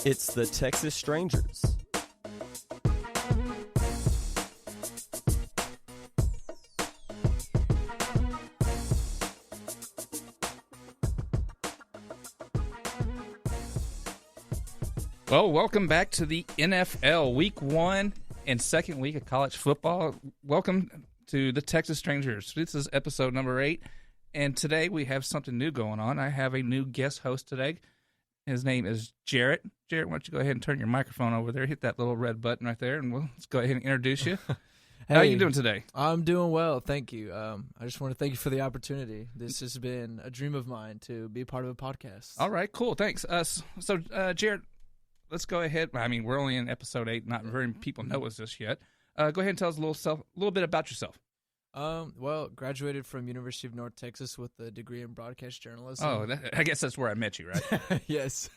It's the Texas Strangers. Well, welcome back to the NFL Week 1 and second week of college football. Welcome to the Texas Strangers. This is episode number 8, and today we have something new going on. I have a new guest host today. His name is Jarrett. Jarrett, why don't you go ahead and turn your microphone over there, hit that little red button right there, and let's go ahead and introduce you. Hey, how are you doing today? I'm doing well, thank you. I just want to thank you for the opportunity. This has been a dream of mine to be part of a podcast. All right, cool, thanks. So, Jarrett, let's go ahead. I mean, we're only in episode 8. Not very many people know us just yet. Go ahead and tell us a little bit about yourself. Well, graduated from University of North Texas with a degree in broadcast journalism. Oh, I guess that's where I met you, right? Yes.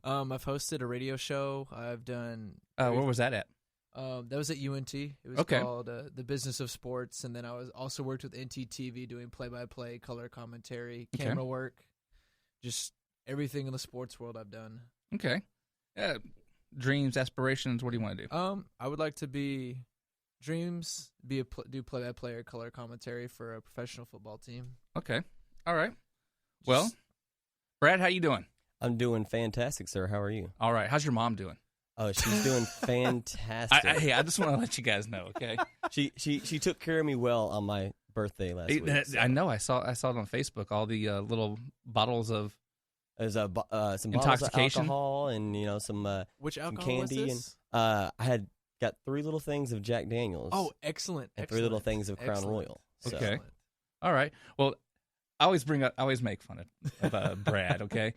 I've hosted a radio show. I've done. Where was that at? That was at UNT. It was called The Business of Sports, and then I was also worked with NTTV doing play-by-play, color commentary, camera work, just everything in the sports world I've done. Okay. Dreams, aspirations. What do you want to do? I would like to do play-by-play or color commentary for a professional football team. Okay. All right. Well, Brad, how you doing? I'm doing fantastic, sir. How are you? All right. How's your mom doing? Oh, she's doing fantastic. I just want to let you guys know, okay? She took care of me well on my birthday last week. So. I know. I saw it on Facebook. All the little bottles of there's some bottles of intoxication, alcohol, and some which some alcohol candy, was this? and I had got 3 little things of Jack Daniels. Oh, excellent! And 3 little things of Crown Royal. So. Okay. All right. Well, I always make fun of Brad. Okay.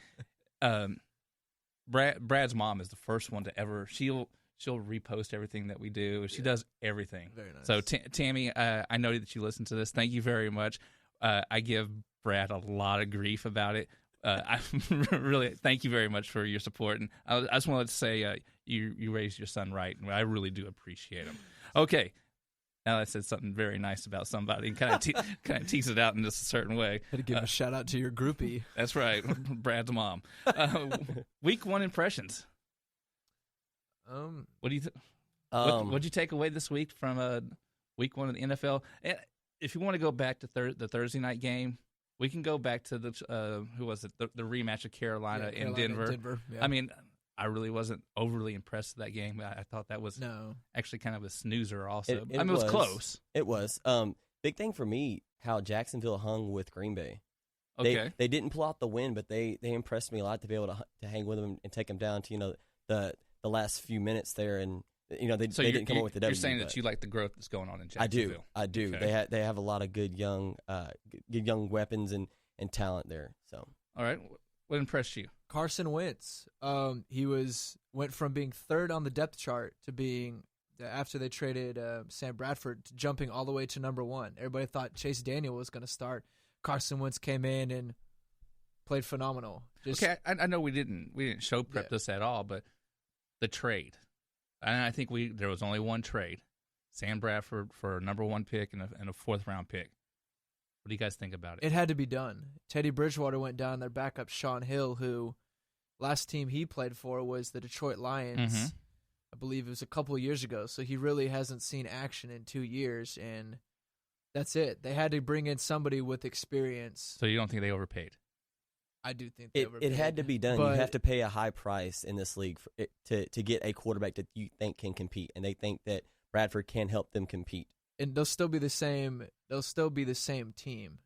Brad's mom is the first one to ever. She'll repost everything that we do. She does everything. Very nice. So Tammy, I know that you listen to this. Thank you very much. I give Brad a lot of grief about it. I really thank you very much for your support, and I just wanted to say you raised your son right, and I really do appreciate him. Okay. Now I said something very nice about somebody and kind of tease it out in just a certain way. Had to give a shout out to your groupie. That's right, Brad's mom. Week 1 impressions. What do you what'd you take away this week from week 1 of the NFL? And if you want to go back to the Thursday night game, we can go back to the who was it? The rematch of Carolina and Denver. Yeah. I mean, I really wasn't overly impressed with that game. I thought that was actually kind of a snoozer also. It was close. It was. Big thing for me, how Jacksonville hung with Green Bay. Okay. They didn't pull out the win, but they impressed me a lot to be able to hang with them and take them down to the last few minutes there, and they didn't come up with the W. You're saying that you like the growth that's going on in Jacksonville. I do. Okay. They have a lot of good young weapons and talent there. So all right, what impressed you? Carson Wentz. He went from being 3rd on the depth chart to being, after they traded Sam Bradford, to jumping all the way to number 1. Everybody thought Chase Daniel was going to start. Carson Wentz came in and played phenomenal. Okay, I know we didn't show prep this at all, but the trade, and I think there was only one trade: Sam Bradford for a number 1 pick and a 4th round pick. What do you guys think about it? It had to be done. Teddy Bridgewater went down. Their backup, Sean Hill, who last team he played for was the Detroit Lions. Mm-hmm. I believe it was a couple of years ago. So he really hasn't seen action in 2 years, and that's it. They had to bring in somebody with experience. So you don't think they overpaid? I do think they overpaid. It had to be done. You have to pay a high price in this league to get a quarterback that you think can compete, and they think that Bradford can help them compete. And they'll still be the same. They'll still be the same team.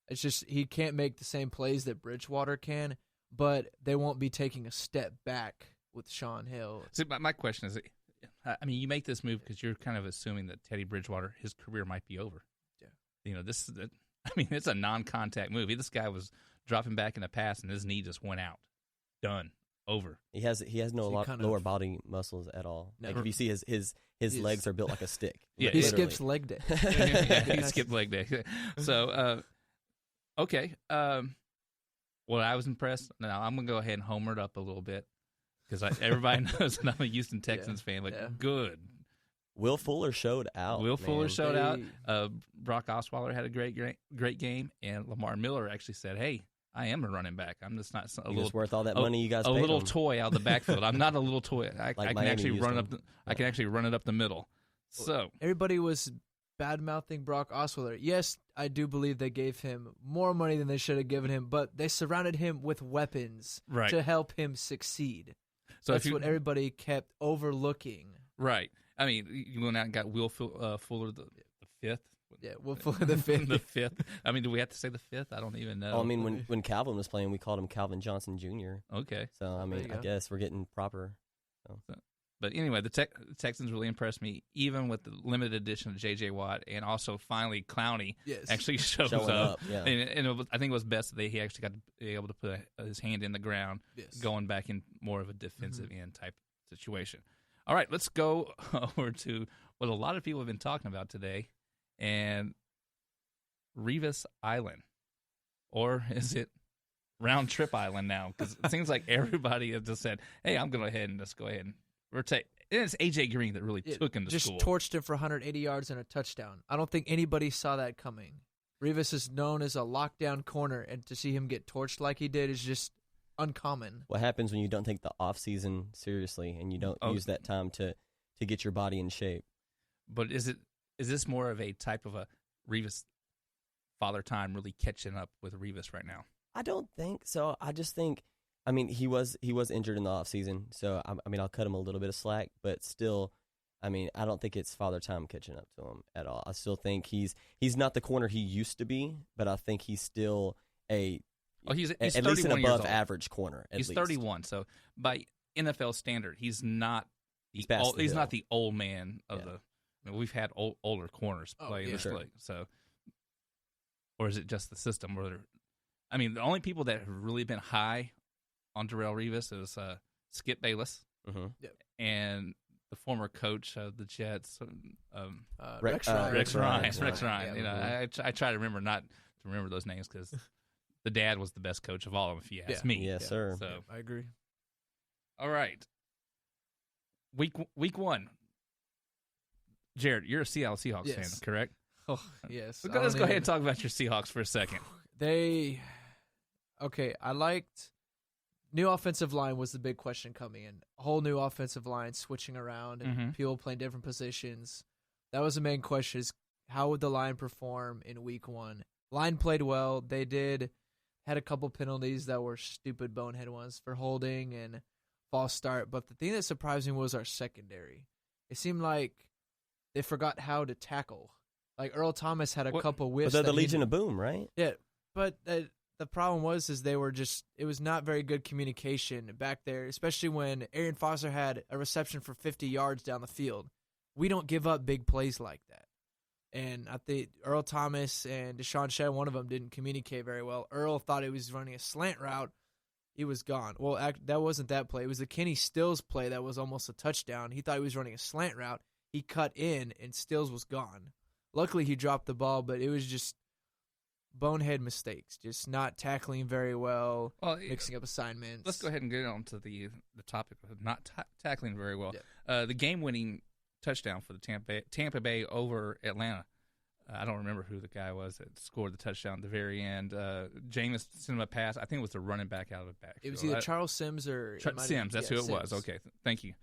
It's just he can't make the same plays that Bridgewater can, but they won't be taking a step back with Sean Hill. See, my question is, I mean, you make this move because you're kind of assuming that Teddy Bridgewater, his career might be over. Yeah. It's a non-contact move. This guy was dropping back in the pass, and his knee just went out. Done. Over. He has no lower body muscles at all. No. Like if you see his legs are built like a stick. Yeah, he skips leg day. He skipped leg day. So, okay. Well, I was impressed. Now I'm gonna go ahead and homer it up a little bit because everybody knows that I'm a Houston Texans fan. Good. Will Fuller showed out. Showed out. Brock Osweiler had a great game, and Lamar Miller actually said, "Hey, I am a running back. I'm just not a You're little just worth all that money you guys a paid little them. toy out of the backfield. I'm not a little toy. I can Miami actually used run them. up. I can actually run it up the middle. So Everybody was bad-mouthing Brock Osweiler. Yes, I do believe they gave him more money than they should have given him, but they surrounded him with weapons to help him succeed. So that's what everybody kept overlooking. Right. I mean, you went out and got Will Fuller the fifth. Yeah, Will Fuller the fifth. The fifth. I mean, do we have to say the fifth? I don't even know. Oh, I mean, when Calvin was playing, we called him Calvin Johnson Jr. Okay. So, I mean, I guess we're getting proper. So. But anyway, the Texans really impressed me, even with the limited edition of J.J. Watt, and also finally Clowney actually shows up. Yeah. And I think it was best that he actually got to be able to put his hand in the ground, going back in more of a defensive end type situation. All right, let's go over to what a lot of people have been talking about today, and Revis Island. Or is it Round Trip Island now? Because it seems like everybody has just said, hey, I'm going to go ahead and just go ahead and rotate. It's A.J. Green that really took him to school. Just torched him for 180 yards and a touchdown. I don't think anybody saw that coming. Revis is known as a lockdown corner, and to see him get torched like he did is just uncommon. What happens when you don't take the off season seriously and you don't use that time to get your body in shape? But is this more of a type of a Revis father time really catching up with Revis right now? I don't think so. I just think, I mean, he was injured in the off season, so I mean, I'll cut him a little bit of slack, but still, I mean, I don't think it's father time catching up to him at all. I still think he's not the corner he used to be, but I think he's still he's at least an above average corner. He's 31, so by NFL standard, he's not he's not the old man of the. I mean, we've had older corners play in this league, so or is it just the system? I mean, the only people that have really been high on Darrelle Revis is Skip Bayless and the former coach of the Jets, Rex Ryan. Rex Ryan. You know, I try to remember not to remember those names because the dad was the best coach of all of them, if you ask me. Yes, sir. So I agree. All right, week one. Jared, you're a Seattle Seahawks fan, correct? Oh, yes. Let's go ahead and talk about your Seahawks for a second. I liked new offensive line was the big question coming in. A whole new offensive line switching around and people playing different positions. That was the main question is how would the line perform in week one? Line played well. They had a couple penalties that were stupid bonehead ones for holding and false start. But the thing that surprised me was our secondary. It seemed like they forgot how to tackle. Like Earl Thomas had a couple whiffs. But they're the Legion of Boom, right? Yeah, but the problem was they were it was not very good communication back there, especially when Arian Foster had a reception for 50 yards down the field. We don't give up big plays like that. And I think Earl Thomas and Deshaun Shedd, one of them, didn't communicate very well. Earl thought he was running a slant route. He was gone. Well, that wasn't that play. It was the Kenny Stills play that was almost a touchdown. He thought he was running a slant route. He cut in, and Stills was gone. Luckily, he dropped the ball, but it was just bonehead mistakes, just not tackling very well, mixing up assignments. Let's go ahead and get on to the topic of not tackling very well. Yeah. The game-winning touchdown for the Tampa Bay over Atlanta. I don't remember who the guy was that scored the touchdown at the very end. Jameis sent him a pass. I think it was the running back out of the backfield. It was either Charles Sims or Sims. That's who it was. Okay, thank you.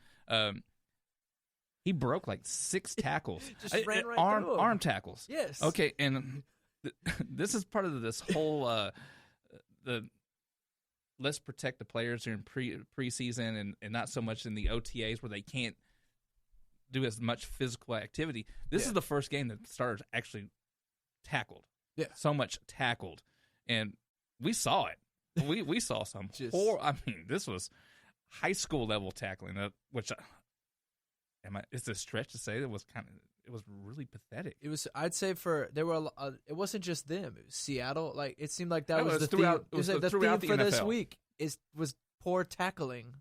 He broke like 6 tackles. Just ran right through him. Arm tackles. Yes. Okay, and this is part of this whole let's protect the players during preseason and not so much in the OTAs where they can't do as much physical activity. This is the first game that starters actually tackled. Yeah. So much tackled. And we saw it. We saw some this was high school level tackling, which it's a stretch to say it was really pathetic. It was, I'd say it wasn't just them. It was Seattle. Like it seemed like that was the throughout. Theme. It was like the theme for this week was poor tackling.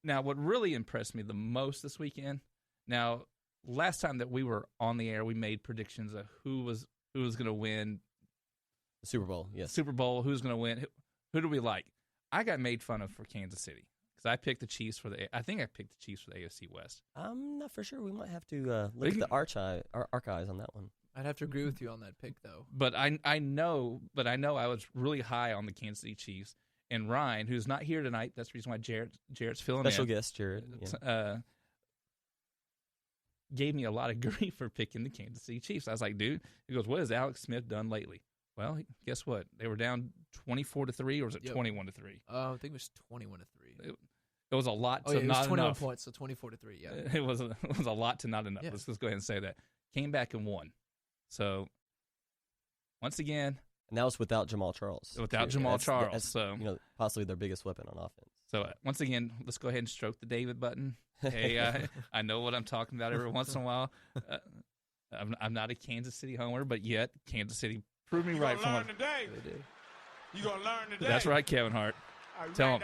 Now, what really impressed me the most this weekend. Now, last time that we were on the air, we made predictions of who was going to win the Super Bowl. Yes, Super Bowl. Who's going to win? Who do we like? I got made fun of for Kansas City. I picked the Chiefs I think I picked the Chiefs for the AFC West. I'm not for sure. We might have to look at the archives on that one. I'd have to agree with you on that pick, though. But I know I was really high on the Kansas City Chiefs. And Ryan, who's not here tonight, that's the reason why Jarrett's filling Special in. guest, Jarrett. Yeah. Gave me a lot of grief for picking the Kansas City Chiefs. I was like, dude, he goes, what has Alex Smith done lately? Well, guess what? They were down 24-3, or was it 21-3? I think it was 21-3. It was a lot to it not was 21 enough. points, so 24-3. Yeah, It was a lot to not enough. Yeah. Let's just go ahead and say that. Came back and won. So once again, And that was without Jamal Charles. Without Jamal Charles. So possibly their biggest weapon on offense. So once again, let's go ahead and stroke the David button. Hey, I know what I'm talking about every once in a while. I'm not a Kansas City homer, but yet Kansas City proved me right. You're going to learn today. That's right, Kevin Hart. Tell him.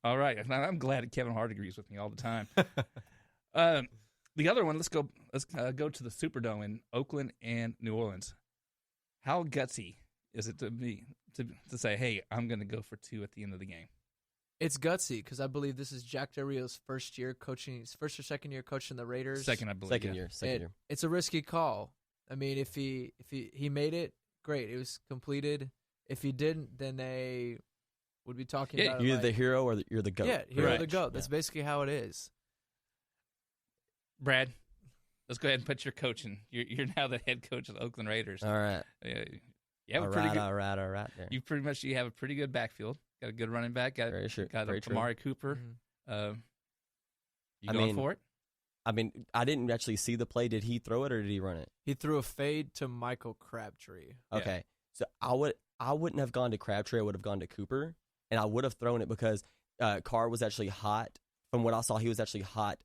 All right. I'm glad that Kevin Hart agrees with me all the time. The other one, let's go to the Superdome in Oakland and New Orleans. How gutsy is it to be to say, hey, I'm going to go for 2 at the end of the game? It's gutsy because I believe this is Jack Del Rio's first or second year coaching the Raiders. Second, I believe. Second year. It's a risky call. I mean, if he made it, great. It was completed. If he didn't, then they would be talking about you're it the hero or you're the GOAT. Yeah, hero right. the GOAT. That's basically how it is. Brad, let's go ahead and put your coaching. You're now the head coach of the Oakland Raiders. All right. All right. There. You have a pretty good backfield. Got a good running back. Got Amari Cooper. Mm-hmm. You going for it? I mean, I didn't actually see the play. Did he throw it or did he run it? He threw a fade to Michael Crabtree. Okay. So I wouldn't have gone to Crabtree. I would have gone to Cooper, and I would have thrown it because Carr was actually hot. From what I saw, he was actually hot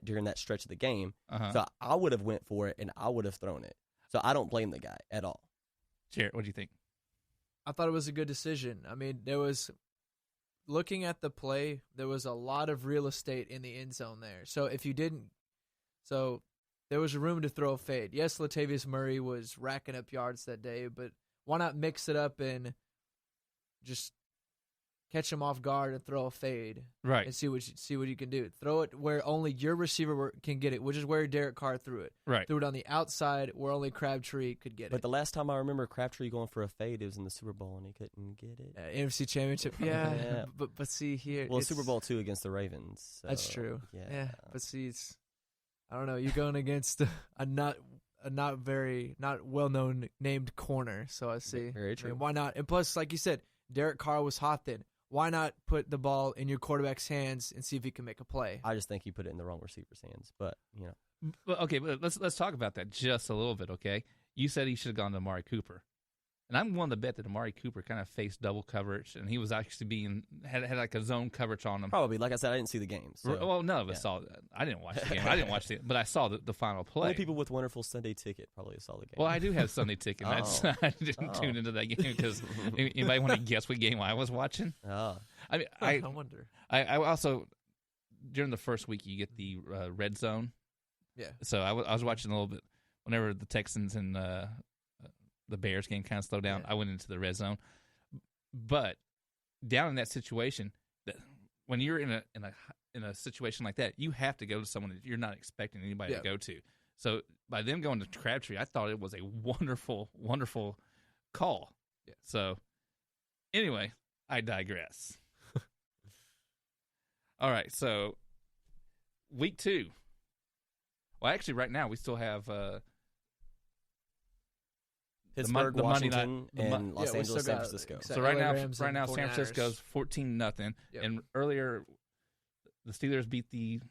during that stretch of the game. Uh-huh. So I would have went for it, and I would have thrown it. So I don't blame the guy at all. Jarrett, what do you think? I thought it was a good decision. I mean, looking at the play, there was a lot of real estate in the end zone there. So there was room to throw a fade. Yes, Latavius Murray was racking up yards that day, but why not mix it up and just catch him off guard and throw a fade, right? And see what you can do. Throw it where only your receiver can get it, which is where Derek Carr threw it. Right. Threw it on the outside where only Crabtree could get it. But the last time I remember Crabtree going for a fade, it was in the Super Bowl and he couldn't get it. NFC Championship, yeah. But see here, well, Super Bowl II against the Ravens. So, that's true. Yeah. But see, I don't know. You're going against a not well known named corner. So I see. Very true. I mean, why not? And plus, like you said, Derek Carr was hot then. Why not put the ball in your quarterback's hands and see if he can make a play? I just think he put it in the wrong receiver's hands. But Okay, but let's talk about that just a little bit. Okay, you said he should have gone to Amari Cooper, and I'm willing to bet that Amari Cooper kind of faced double coverage, and he was actually had like a zone coverage on him. Probably, like I said, I didn't see the game. So. Well, none of us saw that. I didn't watch the game. I didn't watch it, but I saw the final play. Only people with wonderful Sunday ticket probably saw the game. Well, I do have Sunday ticket. I didn't tune into that game because anybody want to guess what game I was watching? Oh. I mean, I wonder. I also during the first week you get the red zone. Yeah. So I was watching a little bit whenever the Texans and the Bears game kind of slowed down. Yeah. I went into the red zone, but down in that situation, when you're in a situation like that, you have to go to someone that you're not expecting anybody to go to. So by them going to Crabtree, I thought it was a wonderful, wonderful call. Yeah. So anyway, I digress. All right, so week 2. Well, actually, right now we still have Pittsburgh, the Monday Washington, night, and Los Angeles, San Francisco. Exactly. So right now, San Francisco's 14-0, Yep. and earlier the Steelers beat the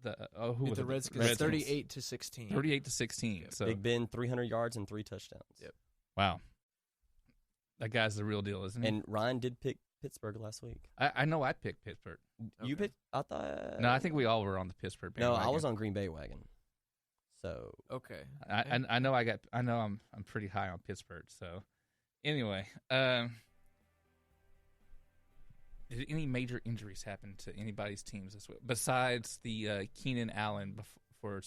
Redskins 38-16. 38-16. Yep. So Big Ben, 300 yards and 3 touchdowns. Yep. Wow, that guy's the real deal, isn't he? And Ryan did pick Pittsburgh last week. I know I picked Pittsburgh. You picked? I thought. No, I think we all were on the Pittsburgh No, bandwagon. I was on Green Bay wagon. So Okay. I know I'm pretty high on Pittsburgh. So anyway, did any major injuries happen to anybody's teams this week besides the Keenan Allen for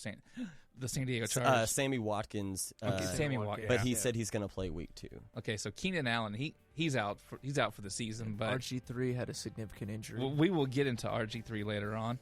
the San Diego Chargers? Sammy Watkins. Sammy Watkins. But he said he's going to play week 2. Okay, so Keenan Allen, he's out for the season. But RG3 had a significant injury. we will get into RG3 later on.